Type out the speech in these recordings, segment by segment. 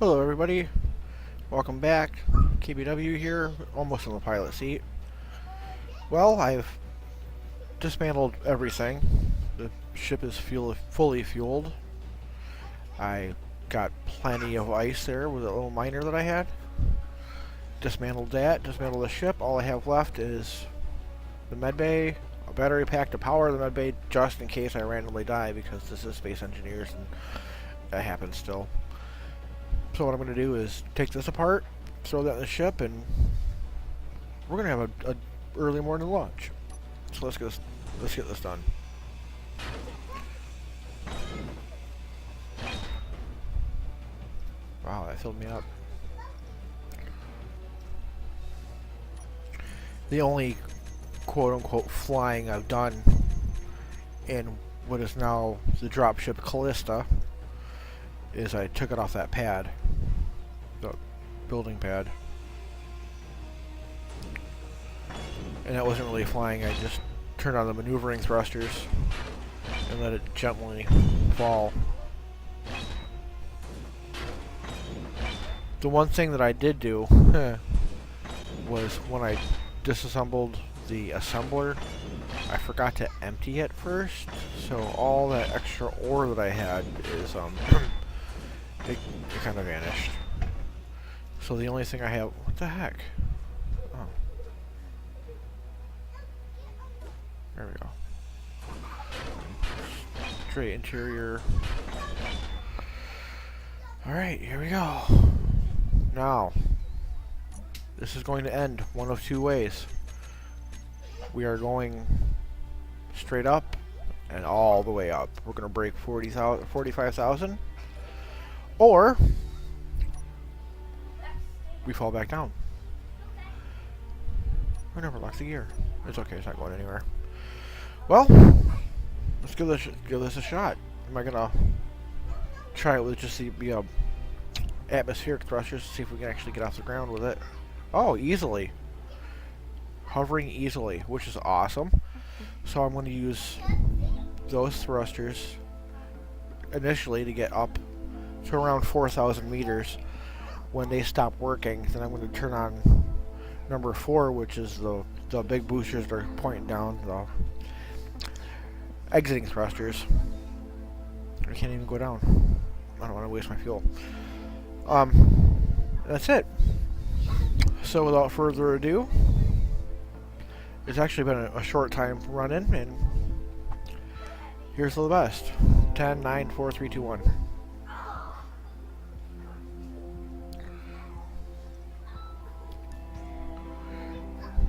Hello everybody, welcome back. KBW here, almost in the pilot seat. Well, I've dismantled everything. The ship is fully fueled. I got plenty of ice there with a little miner that I had. Dismantled that, dismantled the ship. All I have left is the medbay, a battery pack to power the medbay just in case I randomly die, because this is Space Engineers and that happens still. So what I'm going to do is take this apart, throw that in the ship, and we're going to have a early morning launch. So let's get this done. Wow, that filled me up. The only quote-unquote flying I've done in what is now the dropship Callista is I took it off that pad, the building pad. And that wasn't really flying, I just turned on the maneuvering thrusters and let it gently fall. The one thing that I did do was when I disassembled the assembler, I forgot to empty it first, so all that extra ore that I had is it kind of vanished. So the only thing I have, what the heck? Oh. There we go. Straight interior. Alright, here we go. Now, this is going to end one of two ways. We are going straight up and all the way up. We're going to break 45,000. Or we fall back down. I never locked the gear. It's okay, it's not going anywhere. Well, let's give this a shot. Am I gonna try it with just the atmospheric thrusters to see if we can actually get off the ground with it? Oh, easily. Hovering easily, which is awesome. So I'm going to use those thrusters initially to get up to around 4,000 meters. When they stop working, then I'm going to turn on number 4, which is the big boosters that are pointing down, the exiting thrusters. I can't even go down. I don't want to waste my fuel. That's it. So without further ado, it's actually been a short time running, and here's the best. 10, 9, 4, 3, 2, 1.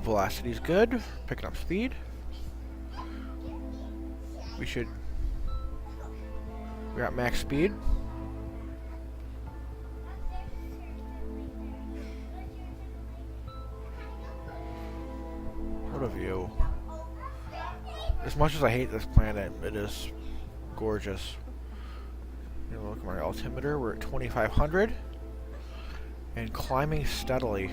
Velocity's good. Picking up speed. We got max speed. What a view. As much as I hate this planet, it is gorgeous. You know, look at my altimeter, we're at 2,500 and climbing steadily.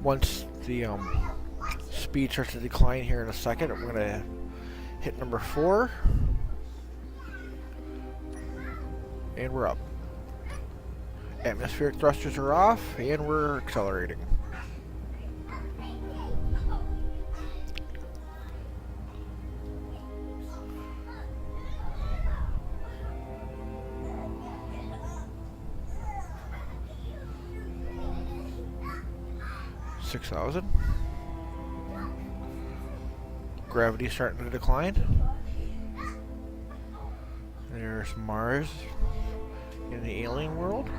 Once the speed starts to decline here in a second, I'm going to hit number 4. And we're up. Atmospheric thrusters are off, and we're accelerating. $6,000. Gravity starting to decline. There's Mars in the alien world.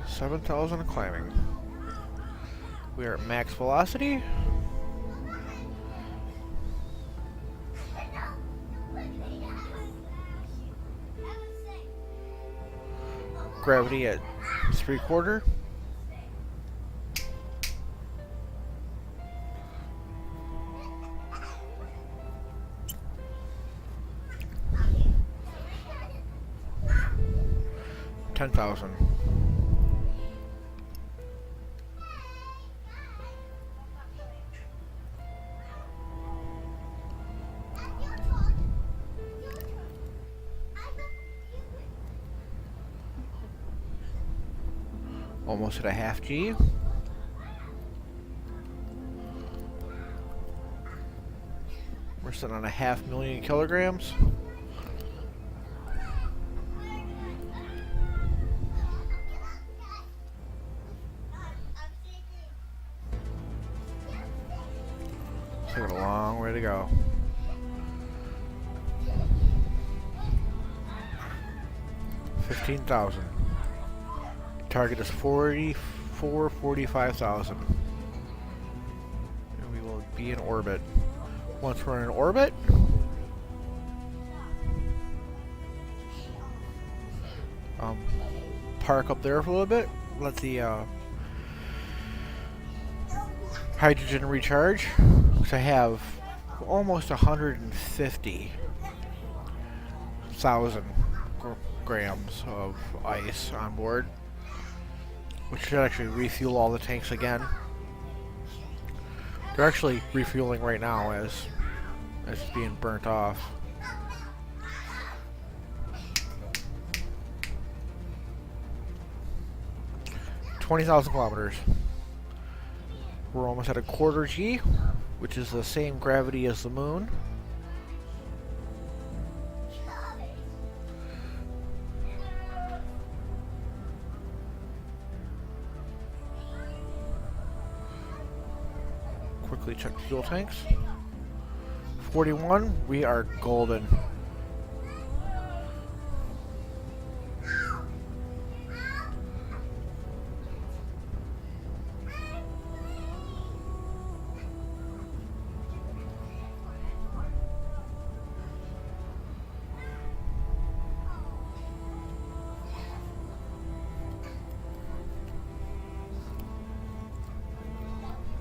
7,000 climbing. We are at max velocity. Gravity at 3/4. $10,000. Almost at a half G. We're sitting on a 500,000 kilograms. We got a long way to go. $15,000. Target is 45,000. And we will be in orbit. Once we're in orbit, park up there for a little bit. Let the hydrogen recharge. So I have almost 150,000 grams of ice on board, which should actually refuel all the tanks again. They're actually refueling right now as it's being burnt off. $20,000 kilometers. We're almost at a quarter G, which is the same gravity as the moon. Quickly check the fuel tanks. 41, we are golden.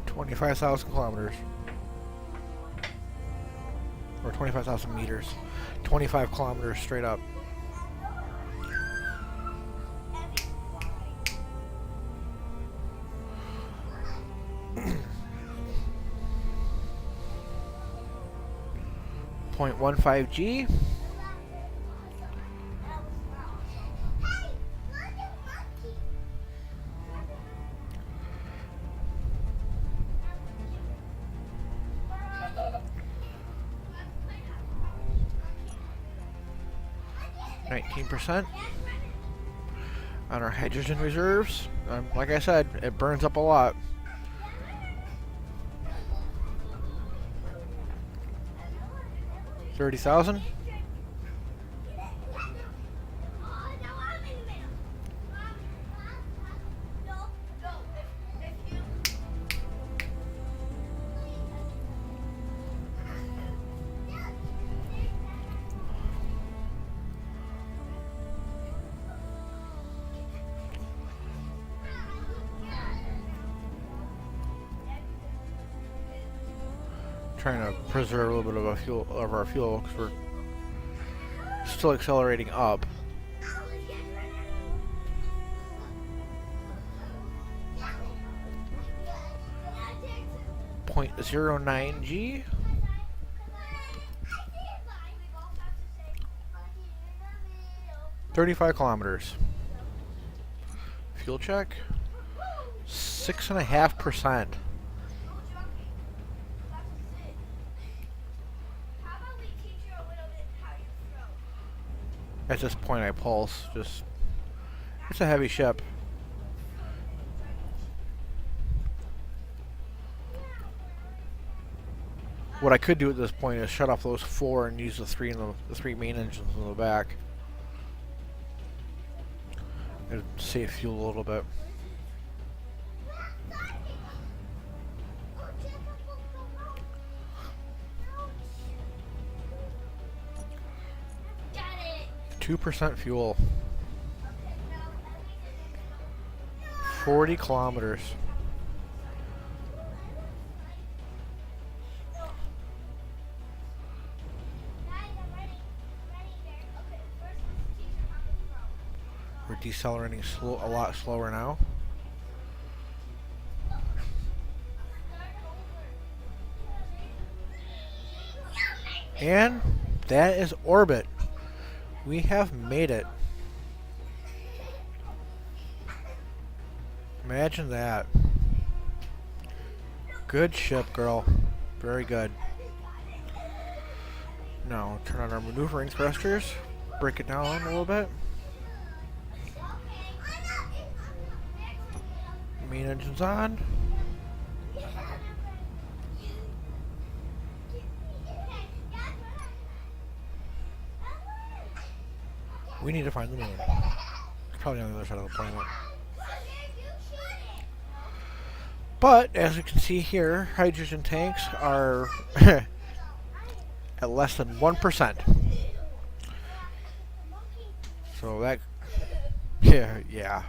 $25,000 kilometers. Or 25,000 meters. 25 kilometers straight up. .15 G. %. On our hydrogen reserves. Like I said, it burns up a lot. $30,000. Trying to preserve a little bit of our fuel because we're still accelerating up. .09 G. .35 kilometers. Fuel check. 6.5%. At this point I pulse, it's a heavy ship. What I could do at this point is shut off those 4 and use the 3 main engines in the back. It'd save fuel a little bit. .2% fuel. 40 kilometers. We're decelerating a lot slower now. And that is orbit. We have made it. Imagine that. Good ship, girl. Very good. Now, turn on our maneuvering thrusters. Break it down a little bit. Main engine's on. We need to find the moon. It's probably on the other side of the planet. But, as you can see here, hydrogen tanks are at less than 1%. So that... Yeah.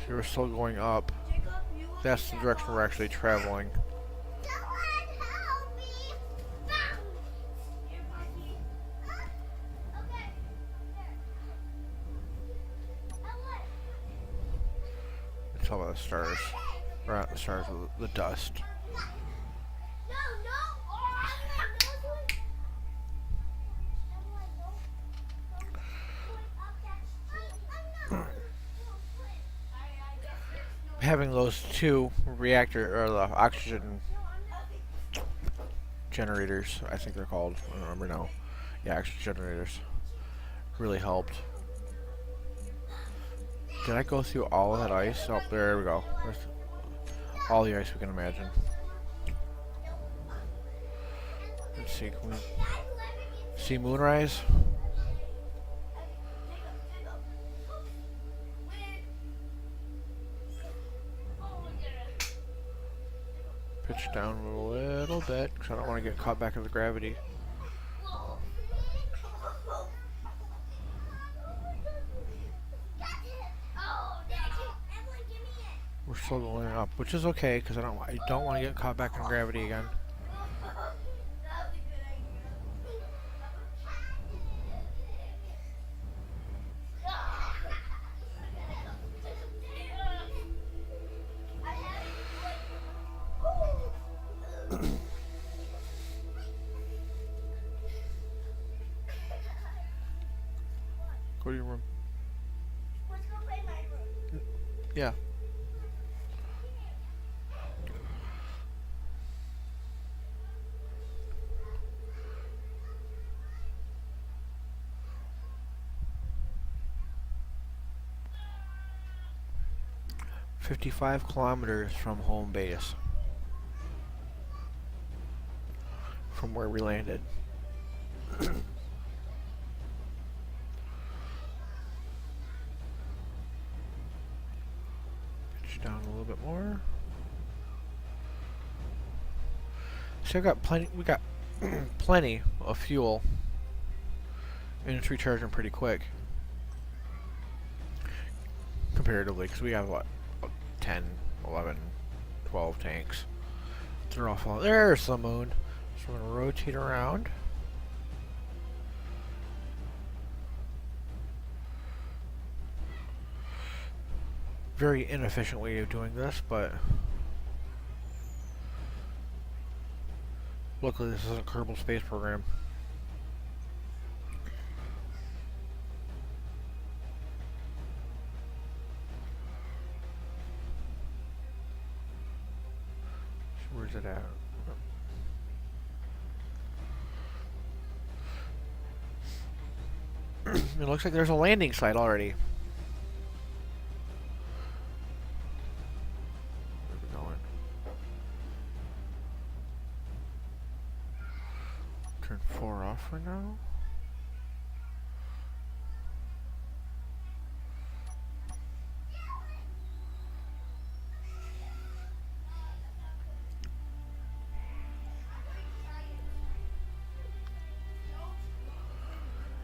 So we're still going up. That's the direction we're actually traveling. It's all about the stars. Or not the stars, the dust. Having those two reactor or the oxygen generators, I think they're called. I don't remember now. Yeah, oxygen generators really helped. Did I go through all of that ice? Oh, there we go. There's all the ice we can imagine. Let's see. Can we see moonrise? Pitch down a little bit because I don't want to get caught back in the gravity. We're still going up, which is okay because I don't want to get caught back in gravity again. Go to your room. Let's go play my room. Yeah. "55 kilometers from home base." From where we landed. Pitch down a little bit more. So we got plenty of fuel. And it's recharging pretty quick. Comparatively, because we have what? 10, 11, 12 tanks. They're all falling. There's the moon. So we're going to rotate around. Very inefficient way of doing this, but luckily this isn't Kerbal Space Program. Where's it at? It looks like there's a landing site already. Where are we going? Turn 4 off for now.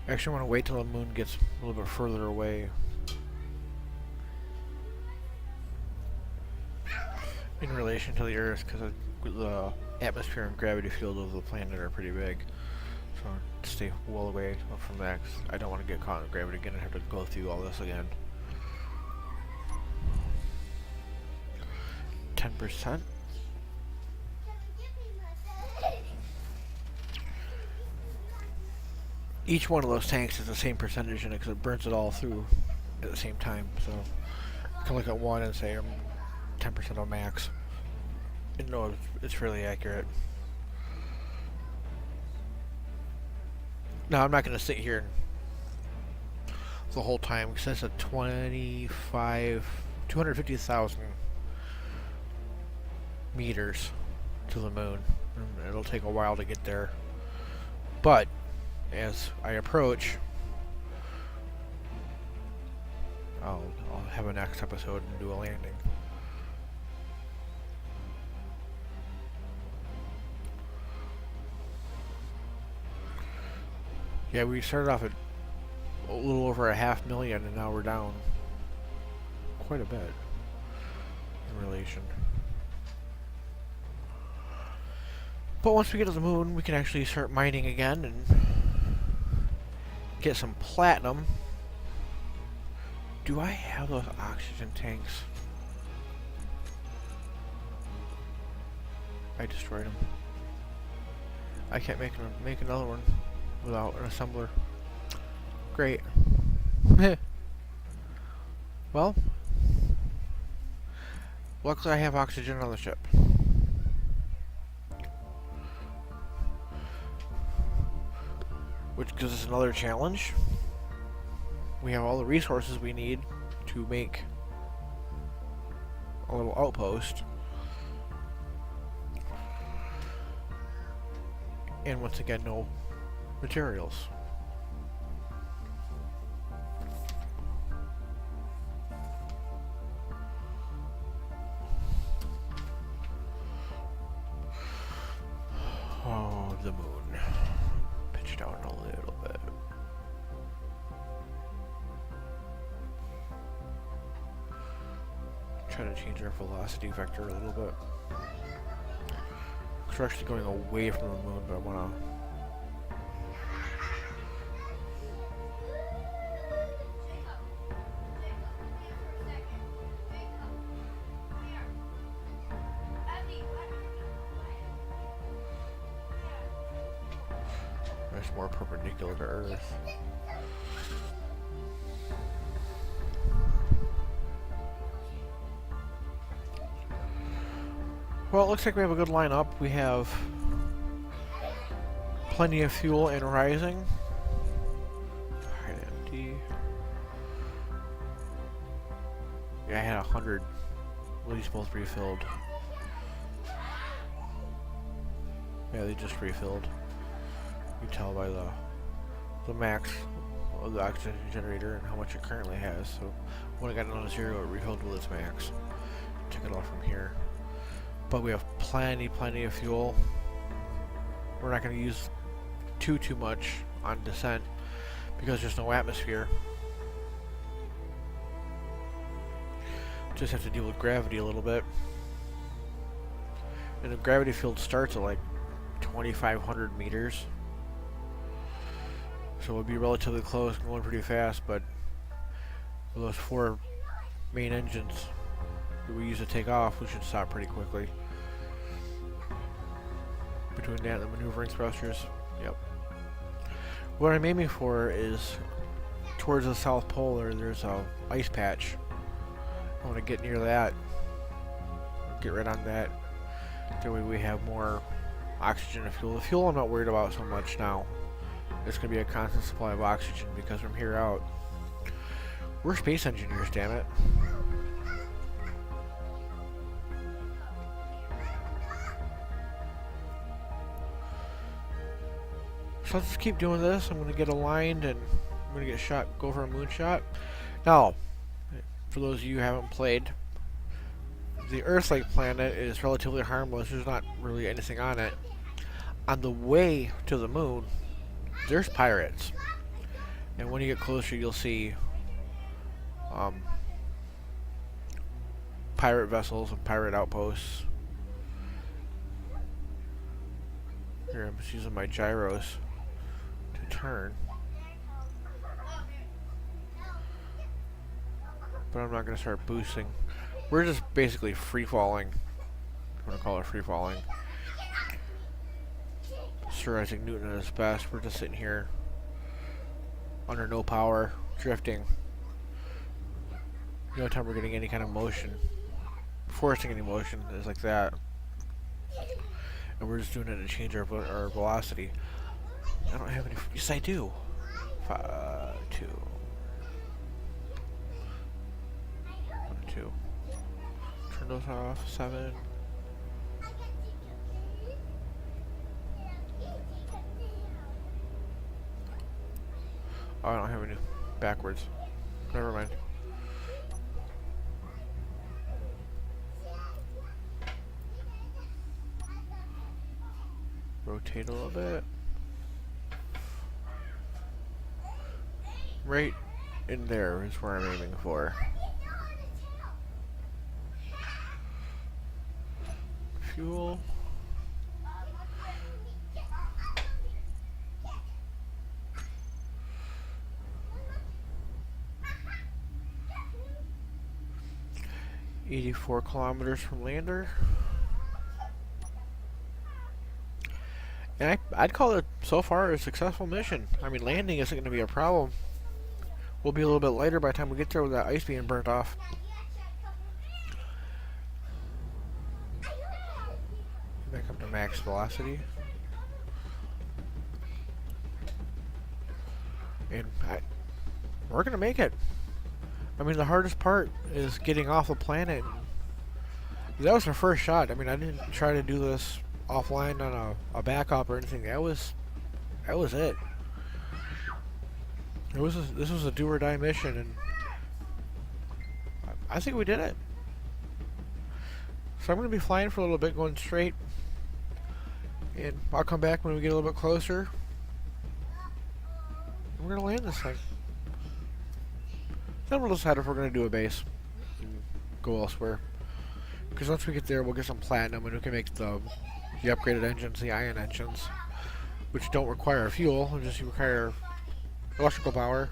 Actually, I want to wait till the moon gets a little bit further away. In relation to the Earth, because the atmosphere and gravity field of the planet are pretty big. So to stay well away from that, 'cause I don't want to get caught in gravity again and have to go through all this again. 10%. each one of those tanks is the same percentage in it because it burns it all through at the same time. So you can look at one and say I'm 10% on max. And no, it's fairly accurate. Now I'm not going to sit here the whole time because that's a 250,000 meters to the moon. And it'll take a while to get there. But as I approach, I'll have a next episode and do a landing. Yeah, we started off at a little over 500,000 and now we're down quite a bit in relation. But once we get to the moon, we can actually start mining again and get some platinum. Do I have those oxygen tanks? I destroyed them. I can't make another one without an assembler. Great. Well, luckily I have oxygen on the ship. Which gives us another challenge. We have all the resources we need to make a little outpost. And once again, no materials. Oh, the moon. Pitch down a little bit. Try to change our velocity vector a little bit. We're actually going away from the moon, but I want to. There's more perpendicular to Earth. Well, it looks like we have a good lineup. We have plenty of fuel and rising. Alright, empty. Yeah, I had 100. Well, these both refilled. Yeah, they just refilled. You can tell by the max of the oxygen generator and how much it currently has. So when it got down to 0, it refilled with its max. Took it off from here. But we have plenty of fuel. We're not going to use too much on descent because there's no atmosphere. Just have to deal with gravity a little bit. And the gravity field starts at like 2,500 meters. So it would be relatively close, going pretty fast, but with those 4 main engines that we use to take off, we should stop pretty quickly. Between that and the maneuvering thrusters, yep. What I'm aiming for is towards the South Pole, there's a ice patch. I want to get near that, get right on that. That way we have more oxygen and fuel. The fuel I'm not worried about so much now. It's going to be a constant supply of oxygen because from here out, we're space engineers, damn it. So let's just keep doing this. I'm going to get aligned and I'm going to get shot, go for a moonshot. Now, for those of you who haven't played, the Earth-like planet is relatively harmless. There's not really anything on it. On the way to the moon, there's pirates. And when you get closer, you'll see pirate vessels and pirate outposts. Here, I'm just using my gyros to turn. But I'm not going to start boosting. We're just basically free-falling. I'm going to call it free-falling. Sir Isaac Newton at his best. We're just sitting here under no power, drifting. The only time we're getting any kind of motion, forcing any motion, is like that. And we're just doing it to change our velocity. I don't have any. Yes, I do. 2. 2. Turn those off. 7. Oh, I don't have any backwards. Never mind. Rotate a little bit. Right in there is where I'm aiming for. Fuel. $84 kilometers from lander. And I'd call it so far a successful mission. I mean, landing isn't going to be a problem. We'll be a little bit lighter by the time we get there with that ice being burnt off. Back up to max velocity. And we're going to make it. I mean, the hardest part is getting off the planet. That was our first shot. I mean, I didn't try to do this offline on a backup or anything. That was it. This was a do or die mission, and I think we did it. So I'm going to be flying for a little bit, going straight, and I'll come back when we get a little bit closer. We're going to land this thing. Then we'll decide if we're going to do a base and go elsewhere. Because once we get there, we'll get some platinum, and we can make the upgraded engines, the ion engines, which don't require fuel, they just require electrical power.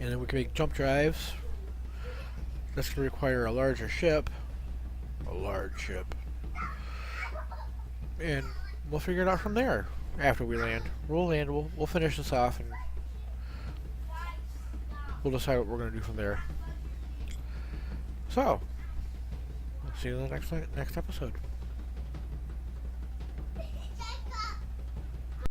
And then we can make jump drives. That's going to require a larger ship. A large ship. And we'll figure it out from there after we land. We'll land, we'll finish this off, and we'll decide what we're going to do from there. So, see you in the next episode.